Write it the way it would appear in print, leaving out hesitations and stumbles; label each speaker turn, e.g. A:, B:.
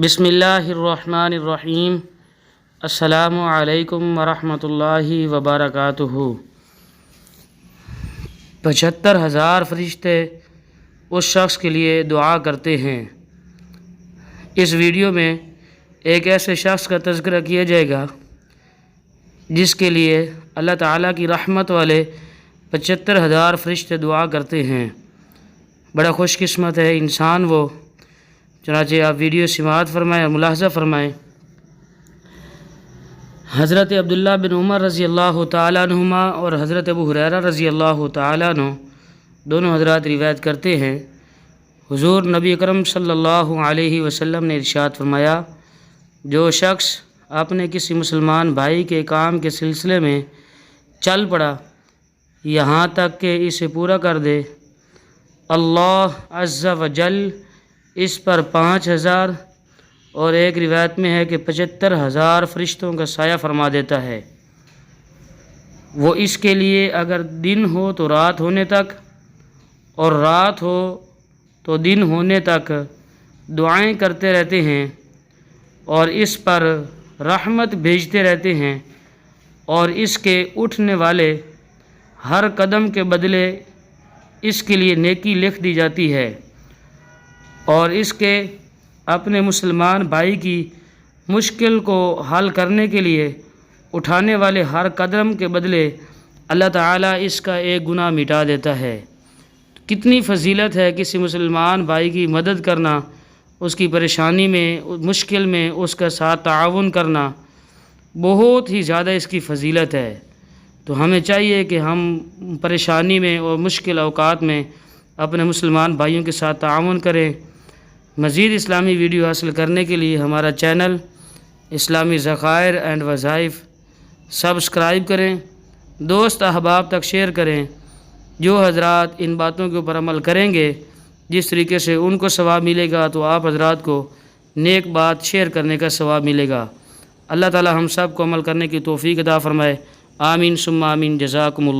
A: بسم اللہ الرحمن الرحیم۔ السلام علیکم ورحمۃ اللہ وبرکاتہ۔ 75,000 فرشتے اس شخص کے لیے دعا کرتے ہیں۔ اس ویڈیو میں ایک ایسے شخص کا تذکرہ کیا جائے گا جس کے لیے اللہ تعالیٰ کی رحمت والے 75,000 فرشتے دعا کرتے ہیں۔ بڑا خوش قسمت ہے انسان وہ۔ چنانچہ آپ ویڈیو سماعت فرمائیں اور ملاحظہ فرمائیں۔ حضرت عبداللہ بن عمر رضی اللہ تعالیٰ عنہما اور حضرت ابو ہریرہ رضی اللہ تعالیٰ عنہ دونوں حضرات روایت کرتے ہیں، حضور نبی اکرم صلی اللہ علیہ وسلم نے ارشاد فرمایا، جو شخص اپنے کسی مسلمان بھائی کے کام کے سلسلے میں چل پڑا یہاں تک کہ اسے پورا کر دے، اللہ عز و جل اس پر 5,000 اور ایک روایت میں ہے کہ 75,000 فرشتوں کا سایہ فرما دیتا ہے۔ وہ اس کے لیے اگر دن ہو تو رات ہونے تک اور رات ہو تو دن ہونے تک دعائیں کرتے رہتے ہیں اور اس پر رحمت بھیجتے رہتے ہیں، اور اس کے اٹھنے والے ہر قدم کے بدلے اس کے لیے نیکی لکھ دی جاتی ہے، اور اس کے اپنے مسلمان بھائی کی مشکل کو حل کرنے کے لیے اٹھانے والے ہر قدم کے بدلے اللہ تعالیٰ اس کا ایک گناہ مٹا دیتا ہے۔ کتنی فضیلت ہے کسی مسلمان بھائی کی مدد کرنا، اس کی پریشانی میں، مشکل میں اس کا ساتھ تعاون کرنا، بہت ہی زیادہ اس کی فضیلت ہے۔ تو ہمیں چاہیے کہ ہم پریشانی میں اور مشکل اوقات میں اپنے مسلمان بھائیوں کے ساتھ تعاون کریں۔ مزید اسلامی ویڈیو حاصل کرنے کے لیے ہمارا چینل اسلامی ذخائر اینڈ وظائف سبسکرائب کریں، دوست احباب تک شیئر کریں۔ جو حضرات ان باتوں کے اوپر عمل کریں گے، جس طریقے سے ان کو ثواب ملے گا تو آپ حضرات کو نیک بات شیئر کرنے کا ثواب ملے گا۔ اللہ تعالی ہم سب کو عمل کرنے کی توفیق عطا فرمائے۔ آمین ثم آمین۔ جزاکم اللہ۔